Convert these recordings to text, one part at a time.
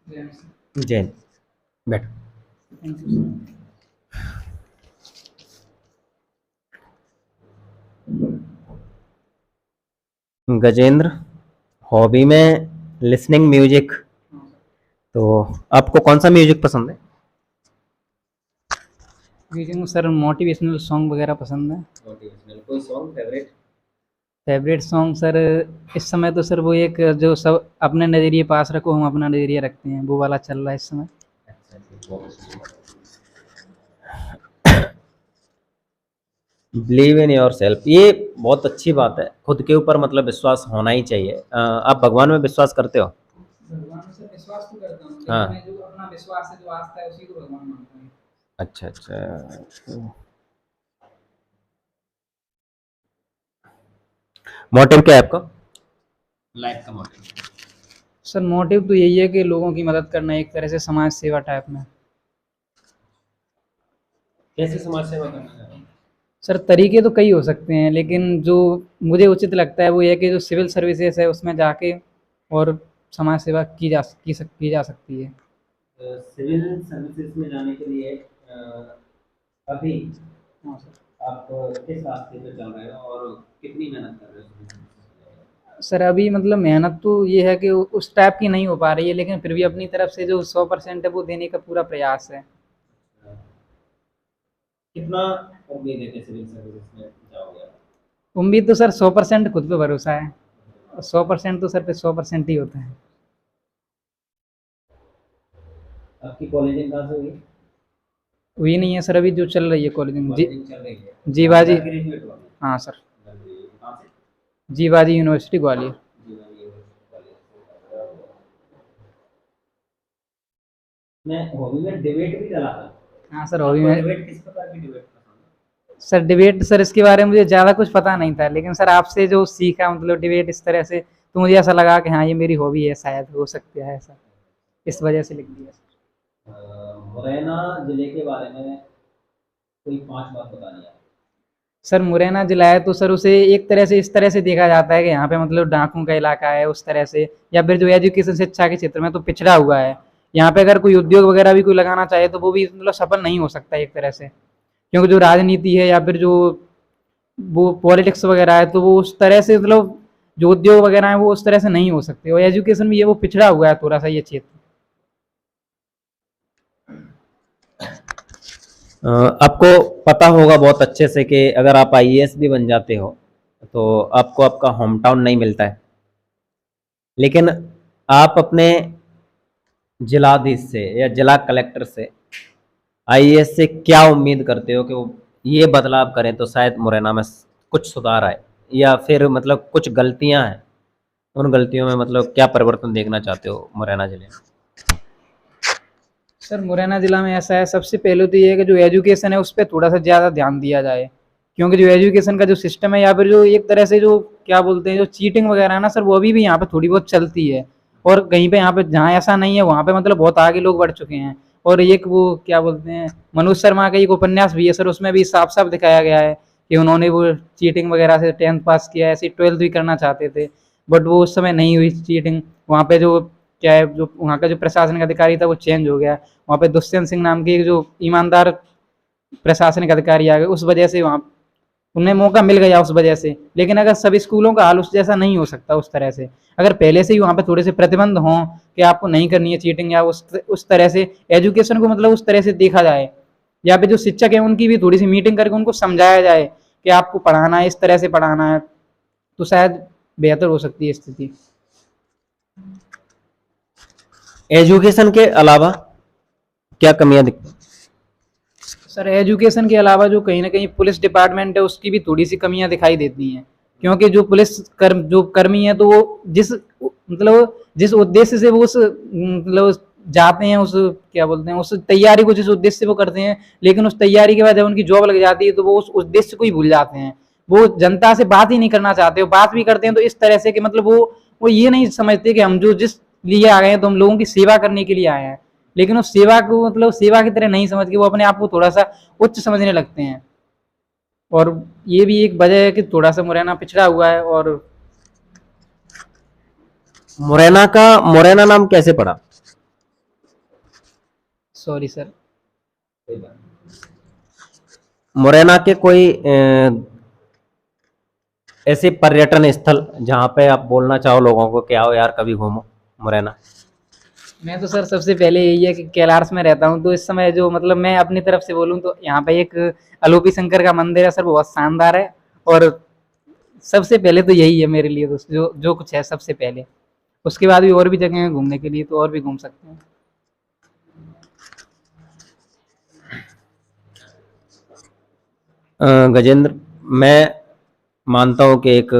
जैन, बैठो। Thank you. Gajendra, hobby में listening music, तो आपको कौन सा म्यूजिक पसंद है? म्यूजिक में सर मोटिवेशनल सॉन्ग वगैरह पसंद है। मोटिवेशनल कोई song favourite? Favourite song sir इस समय तो सर वो एक जो सब अपने नज़रिए पास रखो हम अपना नज़रिया रखते हैं, वो वाला चल रहा है इस समय। अच्छा जी, बहुत अच्छी। बिलीव इन योर सेल्फ, ये बहुत अच्छी बात है। खुद के ऊपर मतलब विश्वास होना ही चाहिए। आप भगवान में विश्वास करते हो? भगवान में सर विश्वास तो करता हूँ, लेकिन हाँ। मैं जो अपना विश्वास है, जो आस्था है, उसी को भगवान मानता हूँ। अच्छा अच्छा। मोटिव क्या है आपका, लाइफ का मोटिव? सर मोटिव तो यही है कि लोगों की मदद करना, एक तरह से समाज सेवा टाइप में। कैसे समाज सेवा करना चाहते हैं? सर तरीके तो कई हो सकते हैं, लेकिन जो मुझे उचित लगता है वो ये है कि जो सिविल सर्विसेज है उसमें जाके और समाज सेवा की जा सकती है। सिविल सर्विसेज में जाने के लिए अभी हाँ सर। आप किस रास्ते पे चल रहे हो और कितनी मेहनत कर रहे हो सिविल सर्विसेज सर अभी मतलब मेहनत तो ये है कि उस टाइप की नहीं हो पा रही है, लेकिन फिर भी अपनी तरफ से जो 100% है वो देने का पूरा प्रयास है। के लिए? कितना उम्मीद है कि सिविल सर्विसेज में जाओगे आप? उम्मीद तो सर 100% खुद पे भरोसा है, और 100% तो सर पे 100% ही होता है। आपकी कॉलेजिंग कहाँ से हुई? हुई नहीं है सर, अभी जो चल रही है कॉलेज में जी। कॉलेजिंग चल रही है, जीवाजी। अंडर ग्रेजुएट वाली? हाँ सर। कहाँ से? जीवाजी यूनिवर्सिटी ग्वालियर। मैं हॉबी में डिबेट भी चलाता हूँ। हाँ सर हॉबी आपको में। डिबेट किस प्रकार की डिबेट पसंद सर डिबेट सर इसके बारे में मुझे ज़्यादा कुछ पता नहीं था, लेकिन सर आपसे जो सीखा मतलब डिबेट इस तरह से, तो मुझे ऐसा लगा कि हाँ ये मेरी हॉबी है, शायद हो सकती है ऐसा, इस वजह से लिख दिया सर। है? मुरैना जिले के बारे में कोई 5 बात बतानी है। सर मुरैना जिला है तो सर उसे एक तरह से इस तरह से देखा जाता है कि यहाँ पे मतलब डाकुओं का इलाका है उस तरह से, या फिर जो एजुकेशन शिक्षा के क्षेत्र में तो पिछड़ा हुआ है। यहाँ पे अगर कोई उद्योग वगैरह भी कोई लगाना चाहे तो वो भी मतलब सफल नहीं हो सकता एक तरह से, क्योंकि जो राजनीति है या फिर जो वो पॉलिटिक्स वगैरह है तो वो उस तरह से मतलब जो उद्योग वगैरह है वो उस तरह से नहीं हो सकते, और एजुकेशन भी है वो पिछड़ा हुआ है थोड़ा सा ये क्षेत्र। आपको पता होगा बहुत अच्छे से कि अगर आप आईएएस भी बन जाते हो तो आपको आपका होम टाउन नहीं मिलता है, लेकिन आप अपने जिलाधीश से या जिला कलेक्टर से, आईएएस से क्या उम्मीद करते हो कि वो ये बदलाव करें तो शायद मुरैना में कुछ सुधार आए, या फिर मतलब कुछ गलतियां हैं, उन गलतियों में मतलब क्या परिवर्तन देखना चाहते हो मुरैना जिले में? सर मुरैना जिला में ऐसा है, सबसे पहले तो ये है कि जो एजुकेशन है उस पर थोड़ा सा ज़्यादा ध्यान दिया जाए, क्योंकि जो एजुकेशन का जो सिस्टम है या फिर जो एक तरह से जो क्या बोलते हैं जो चीटिंग वगैरह है ना सर, वो अभी भी यहाँ पे थोड़ी बहुत चलती है। और कहीं पे यहाँ पे जहाँ ऐसा नहीं है वहाँ पे मतलब बहुत आगे लोग बढ़ चुके हैं। और एक वो क्या बोलते हैं मनोज शर्मा का एक उपन्यास भी है सर, उसमें भी साफ साफ दिखाया गया है कि उन्होंने वो चीटिंग वगैरह से 10th पास किया, ऐसे 12th भी करना चाहते थे, बट वो उस समय नहीं हुई चीटिंग। वहाँ पे जो क्या है जो वहाँ का जो प्रशासनिक अधिकारी था वो चेंज हो गया, वहाँ पे दुष्यंत सिंह नाम के एक जो ईमानदार प्रशासनिक अधिकारी आ गए, उस वजह से वहाँ उन्हें मौका मिल गया उस वजह से। लेकिन अगर सभी स्कूलों का हाल उस जैसा नहीं हो सकता उस तरह से, अगर पहले से ही वहाँ पे थोड़े से प्रतिबंध हों कि आपको नहीं करनी है चीटिंग, या उस तरह से एजुकेशन को मतलब उस तरह से देखा जाए, या पे जो शिक्षक है उनकी भी थोड़ी सी मीटिंग करके उनको समझाया जाए कि आपको पढ़ाना है इस तरह से पढ़ाना है, तो शायद बेहतर हो सकती है स्थिति। एजुकेशन के अलावा क्या कमियां दिखती हैं? सर एजुकेशन के अलावा जो कहीं ना कहीं पुलिस डिपार्टमेंट है उसकी भी थोड़ी सी कमियां दिखाई देती हैं, क्योंकि जो पुलिस जो कर्मी है तो वो जिस उद्देश्य से वो उस मतलब जाते हैं, उस क्या बोलते हैं उस तैयारी को जिस उद्देश्य से वो करते हैं, लेकिन उस तैयारी के बाद जब उनकी जॉब लग जाती है तो वो उस उद्देश्य को ही भूल जाते हैं। वो जनता से बात ही नहीं करना चाहते, वो बात भी करते हैं तो इस तरह से कि मतलब वो ये नहीं समझते कि हम जो जिस लिए आ गए हैं तो हम लोगों की सेवा करने के लिए आए हैं, लेकिन उस सेवा को मतलब सेवा की तरह नहीं समझ के वो अपने आप को थोड़ा सा उच्च समझने लगते हैं। और ये भी एक वजह है कि थोड़ा सा मुरैना पिछड़ा हुआ है। और मुरैना का मुरैना नाम कैसे पड़ा? Sorry sir. मुरैना के कोई ऐसे पर्यटन स्थल जहाँ पे आप बोलना चाहो लोगों को कि आओ यार कभी घूमो मुरैना? मैं तो सर सबसे पहले यही है कि कैलाश में रहता हूँ, तो इस समय जो मतलब मैं अपनी तरफ से बोलूँ तो यहाँ पे एक अलोपी शंकर का मंदिर है सर, वो बहुत शानदार है। और सबसे पहले तो यही है मेरे लिए, तो जो जो कुछ है सबसे पहले। उसके बाद भी और भी जगह हैं घूमने के लिए, तो और भी घूम सकते हैं। गजेंद्र, मैं मानता हूँ कि एक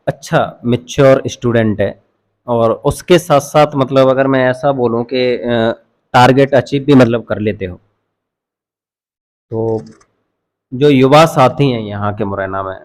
अच्छा मैच्योर स्टूडेंट है, और उसके साथ साथ मतलब अगर मैं ऐसा बोलूँ कि टारगेट अचीव भी मतलब कर लेते हो, तो जो युवा साथी हैं यहाँ के मुरैना में,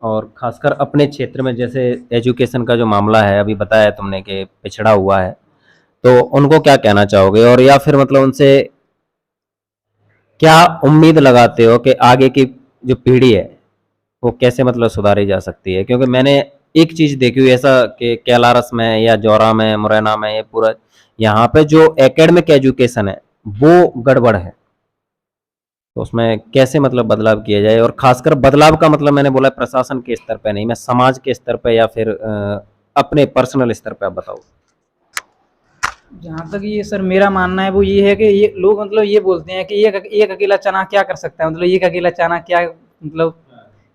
और खासकर अपने क्षेत्र में, जैसे एजुकेशन का जो मामला है अभी बताया तुमने कि पिछड़ा हुआ है, तो उनको क्या कहना चाहोगे, और या फिर मतलब उनसे क्या उम्मीद लगाते हो कि आगे की जो पीढ़ी है वो कैसे मतलब सुधारी जा सकती है? क्योंकि मैंने एक चीज़ देखी हुई ऐसा कि कैलारस में या जौरा में, मुरैना में, ये पूरा यहाँ पे जो एकेडमिक एजुकेशन है वो गड़बड़ है। तो उसमें कैसे मतलब बदलाव किया जाए, और खासकर बदलाव का मतलब मैंने बोला प्रशासन के स्तर पे नहीं, मैं समाज के स्तर पे या फिर अपने पर्सनल स्तर पे आप बताओ। जहाँ तक ये सर मेरा मानना है वो ये है कि ये लोग मतलब ये बोलते हैं कि एक अकेला चना क्या कर सकता है, मतलब एक अकेला चना क्या मतलब,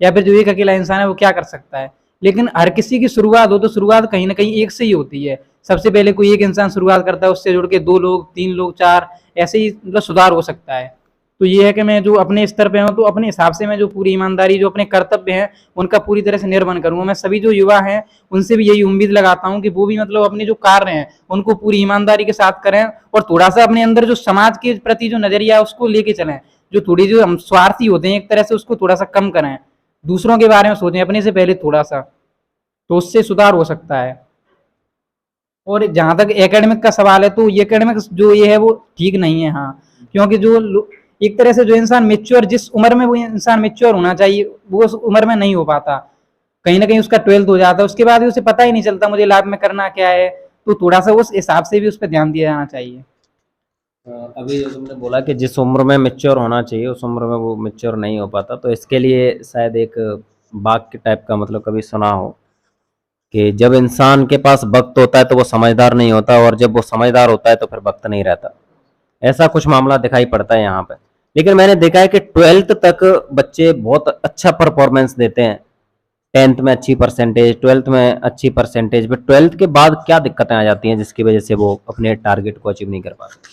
या फिर जो एक अकेला इंसान है वो क्या कर सकता है। लेकिन हर किसी की शुरुआत हो तो शुरुआत कहीं ना कहीं एक से ही होती है। सबसे पहले कोई एक इंसान शुरुआत करता है, उससे जुड़ के 2 लोग 3 लोग 4, ऐसे ही मतलब सुधार हो सकता है। तो ये है कि मैं जो अपने स्तर पे हूँ तो अपने हिसाब से मैं जो पूरी ईमानदारी जो अपने कर्तव्य हैं उनका पूरी तरह से निर्वहन करूंगा। मैं सभी जो युवा हैं उनसे भी यही उम्मीद लगाता हूँ कि वो भी मतलब अपने जो कार्य हैं उनको पूरी ईमानदारी के साथ करें, और थोड़ा सा अपने अंदर जो समाज के प्रति जो नजरिया है उसको लेके चलें। जो थोड़ी जो हम स्वार्थी होते हैं एक तरह से, उसको थोड़ा सा कम करें, दूसरों के बारे में सोचें अपने से पहले थोड़ा सा, तो उससे सुधार हो सकता है। और जहाँ तक एकेडमिक का सवाल है तो ये एकेडमिक जो ये है वो ठीक नहीं है, हाँ। क्योंकि जो एक तरह से जो इंसान मेच्योर, जिस उम्र में वो इंसान मेच्योर होना चाहिए वो उस उम्र में नहीं हो पाता। कहीं ना कहीं उसका 12th हो जाता है, उसके बाद भी उसे पता ही नहीं चलता मुझे लाइफ में करना क्या है। तो थोड़ा सा उस हिसाब से भी उस पर ध्यान दिया जाना चाहिए। अभी जो तुमने बोला कि जिस उम्र में मैच्योर होना चाहिए उस उम्र में वो मैच्योर नहीं हो पाता, तो इसके लिए शायद एक वाक्य टाइप का मतलब कभी सुना हो कि जब इंसान के पास वक्त होता है तो वो समझदार नहीं होता, और जब वो समझदार होता है तो फिर वक्त नहीं रहता। ऐसा कुछ मामला दिखाई पड़ता है यहाँ पे। लेकिन मैंने देखा है कि 12th तक बच्चे बहुत अच्छा परफॉर्मेंस देते हैं, 10th में अच्छी परसेंटेज, 12th में अच्छी परसेंटेज, बट 12th के बाद क्या दिक्कतें आ जाती हैं जिसकी वजह से वो अपने टारगेट को अचीव नहीं कर पाते?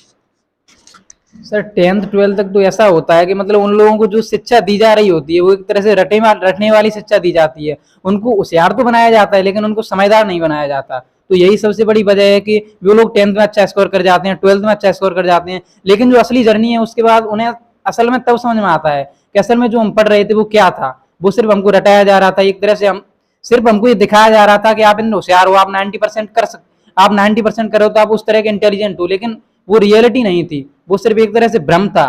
सर 10th 12th तक तो ऐसा होता है कि मतलब उन लोगों को जो शिक्षा दी जा रही होती है वो एक तरह से रटने वाली शिक्षा दी जाती है। उनको होशियार तो बनाया जाता है लेकिन उनको समझदार नहीं बनाया जाता। तो यही सबसे बड़ी वजह है कि वो लोग 10th में अच्छा स्कोर कर जाते हैं, 12th में अच्छा स्कोर कर जाते हैं, लेकिन जो असली जर्नी है उसके बाद उन्हें असल में तब समझ में आता है कि असल में जो हम पढ़ रहे थे वो क्या था। वो सिर्फ हमको रटाया जा रहा था एक तरह से, हम सिर्फ हमको ये दिखाया जा रहा था कि आप इन होशियार हो, आप 90% कर सकते, आप 90% करो तो आप उस तरह के इंटेलिजेंट हो, लेकिन वो रियलिटी नहीं थी, वो सिर्फ एक तरह से भ्रम था।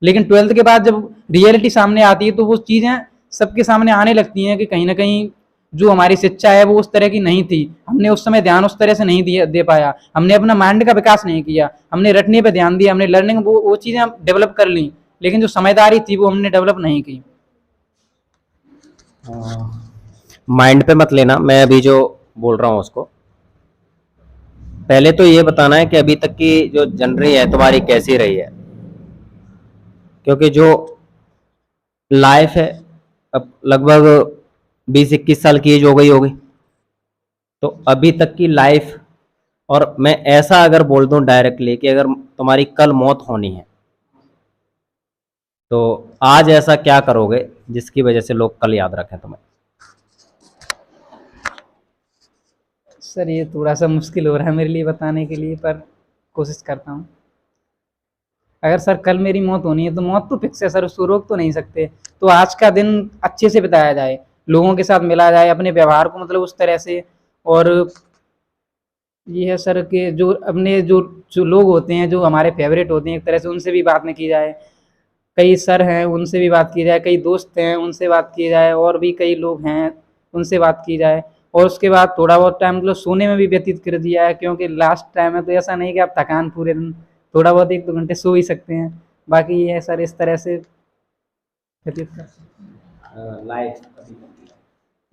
लेकिन 12th के बाद जब रियलिटी सामने आती है तो वो चीजें सबके सामने आने लगती हैं कि कहीं ना कहीं जो हमारी शिक्षा है वो उस तरह की नहीं थी, हमने उस समय ध्यान उस तरह से नहीं दे पाया, हमने अपना माइंड का विकास नहीं किया, हमने रटने पे ध्यान दिया, हमने लर्निंग वो चीजें हम डेवलप कर ली, लेकिन जो समझदारी थी वो हमने डेवलप नहीं की। माइंड पे मत लेना, मैं अभी जो बोल रहा हूँ उसको, पहले तो ये बताना है कि अभी तक की जो जनरी है तुम्हारी कैसी रही है, क्योंकि जो लाइफ है अब लगभग 20-21 साल की एज हो गई होगी, तो अभी तक की लाइफ, और मैं ऐसा अगर बोल दूं डायरेक्टली कि अगर तुम्हारी कल मौत होनी है तो आज ऐसा क्या करोगे जिसकी वजह से लोग कल याद रखें तुम्हें? सर ये थोड़ा सा मुश्किल हो रहा है मेरे लिए बताने के लिए, पर कोशिश करता हूँ। अगर सर कल मेरी मौत होनी है तो मौत तो फिक्स है सर, उसको रोक तो नहीं सकते। तो आज का दिन अच्छे से बिताया जाए, लोगों के साथ मिला जाए, अपने व्यवहार को मतलब उस तरह से। और ये है सर कि जो अपने जो जो लोग होते हैं जो हमारे फेवरेट होते हैं एक तरह से, उनसे भी बात नहीं की जाए। कई सर हैं उनसे भी बात की जाए, कई दोस्त हैं उनसे बात की जाए, और भी कई लोग हैं उनसे बात की जाए। और उसके बाद थोड़ा बहुत टाइम मतलब सोने में भी व्यतीत कर दिया है, क्योंकि लास्ट टाइम है तो ऐसा नहीं कि आप थकान पूरे दिन, थोड़ा बहुत 1-2 घंटे सो ही सकते हैं। बाकी ये है सर, इस तरह से व्यतीत कर सकते हैं। लाइफ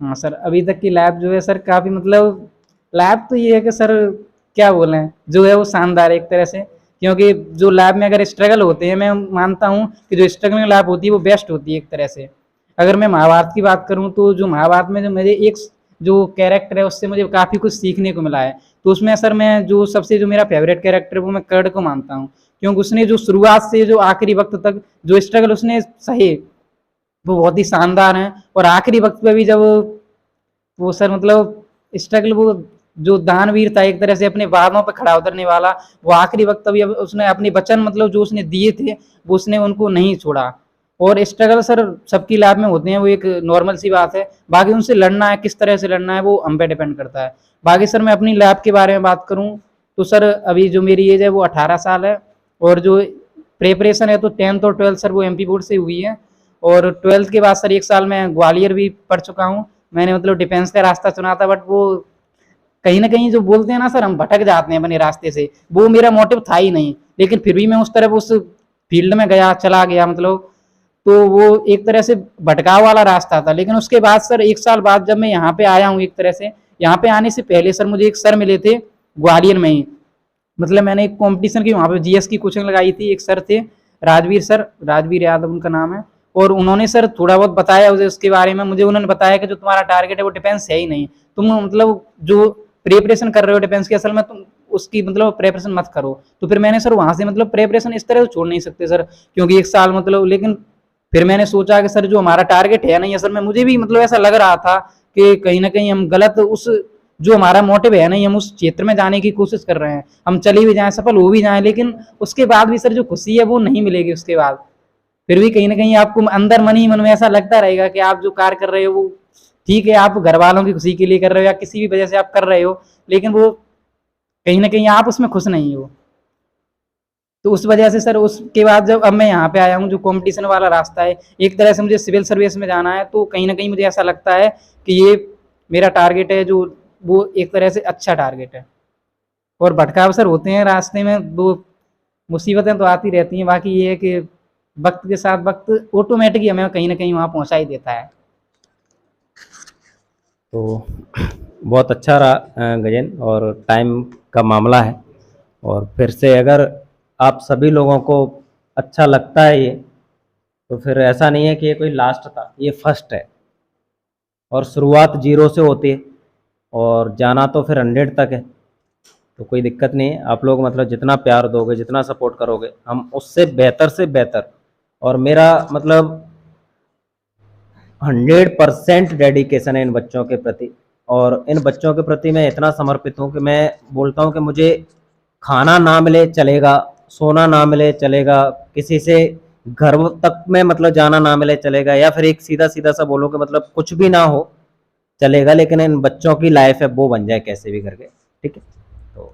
हाँ सर, अभी तक की लैब जो है सर काफ़ी मतलब लैब तो ये है कि सर क्या बोलें, जो है वो शानदार है एक तरह से, क्योंकि जो लैब में अगर स्ट्रगल होते हैं, मैं मानता हूँ कि जो स्ट्रगलिंग लैब होती है वो बेस्ट होती है एक तरह से। अगर मैं महाभारत की बात करूँ तो जो महाभारत में जो मेरे एक जो कैरेक्टर है उससे मुझे काफ़ी कुछ सीखने को मिला है। तो उसमें सर मैं जो सबसे जो मेरा फेवरेट कैरेक्टर है वो मैं कर्ण को मानता हूँ, क्योंकि उसने जो शुरुआत से जो आखिरी वक्त तक जो स्ट्रगल उसने सहे वो बहुत ही शानदार हैं। और आखिरी वक्त पे भी जब वो सर मतलब स्ट्रगल, वो जो दानवीर था एक तरह से अपने वादों पे खड़ा उतरने वाला, वो आखिरी वक्त तभी उसने अपने वचन मतलब जो उसने दिए थे वो उसने उनको नहीं छोड़ा। और स्ट्रगल सर सबकी लाइफ में होते हैं, वो एक नॉर्मल सी बात है। बाकी उनसे लड़ना है, किस तरह से लड़ना है, वो हम पे डिपेंड करता है। बाकी सर मैं अपनी लैब के बारे में बात करूँ तो सर अभी जो मेरी एज है वो 18 साल है, और जो प्रिपरेशन है तो 10th और 12th सर वो MP बोर्ड से हुई है। और 12th के बाद सर 1 साल मैं ग्वालियर भी पढ़ चुका हूँ। मैंने मतलब डिफेंस का रास्ता चुना था, बट वो कहीं ना कहीं जो बोलते हैं ना सर, हम भटक जाते हैं अपने रास्ते से, वो मेरा मोटिव था ही नहीं। लेकिन फिर भी मैं उस तरफ उस फील्ड में गया, चला गया मतलब, तो वो एक तरह से भटकाव वाला रास्ता था। लेकिन उसके बाद सर 1 साल बाद जब मैं यहाँ पे आया हूँ, एक तरह से यहाँ पे आने से पहले सर मुझे एक सर मिले थे ग्वालियर में ही। मतलब मैंने एक कंपटीशन की वहाँ पे GS की कोचिंग लगाई थी। एक सर थे राजवीर सर, राजवीर यादव उनका नाम है। और उन्होंने सर थोड़ा बहुत बताया मुझे उसके बारे में। मुझे उन्होंने बताया कि जो तुम्हारा टारगेट है वो डिफेंस है ही नहीं, तुम मतलब जो प्रिपरेशन कर रहे हो डिफेंस की, असल में तुम उसकी मतलब प्रिपरेशन मत करो। तो फिर मैंने सर वहाँ से मतलब प्रिपरेशन इस तरह से छोड़ नहीं सकते सर, क्योंकि 1 साल मतलब। लेकिन फिर मैंने सोचा कि सर जो हमारा टारगेट है नहीं, असल में मुझे भी मतलब ऐसा लग रहा था कि कहीं ना कहीं हम गलत उस जो हमारा मोटिव है नहीं, हम उस क्षेत्र में जाने की कोशिश कर रहे हैं। हम चले भी जाएं, सफल हो भी जाएं, लेकिन उसके बाद भी सर जो खुशी है वो नहीं मिलेगी उसके बाद। फिर भी कहीं ना कहीं आपको अंदर मन ही मन में ऐसा लगता रहेगा कि आप जो कार्य कर रहे हो वो ठीक है, आप घर वालों की खुशी के लिए कर रहे हो या किसी भी वजह से आप कर रहे हो, लेकिन वो कहीं ना कहीं आप उसमें खुश नहीं हो। तो उस वजह से सर उसके बाद जब अब मैं यहाँ पे आया हूँ, जो कंपटीशन वाला रास्ता है, एक तरह से मुझे सिविल सर्विस में जाना है, तो कहीं ना कहीं मुझे ऐसा लगता है कि ये मेरा टारगेट है, जो वो एक तरह से अच्छा टारगेट है। और भटकाव सर होते हैं रास्ते में, वो मुसीबतें तो आती रहती हैं। बाकी ये है कि वक्त के साथ वक्त ऑटोमेटिकली हमें कहीं ना कहीं वहाँ पहुँचा ही देता है। तो बहुत अच्छा रहा गजन, और टाइम का मामला है। और फिर से अगर आप सभी लोगों को अच्छा लगता है ये, तो फिर ऐसा नहीं है कि ये कोई लास्ट था, ये फर्स्ट है। और शुरुआत 0 से होती है और जाना तो फिर 100 तक है। तो कोई दिक्कत नहीं है, आप लोग मतलब जितना प्यार दोगे, जितना सपोर्ट करोगे, हम उससे बेहतर से बेहतर। और मेरा मतलब 100% डेडिकेशन है इन बच्चों के प्रति। और इन बच्चों के प्रति मैं इतना समर्पित हूँ कि मैं बोलता हूँ कि मुझे खाना ना मिले चलेगा, सोना ना मिले चलेगा, किसी से घर तक में मतलब जाना ना मिले चलेगा, या फिर एक सीधा सीधा सा बोलो कि मतलब कुछ भी ना हो चलेगा, लेकिन इन बच्चों की लाइफ है वो बन जाए कैसे भी करके। ठीक है, तो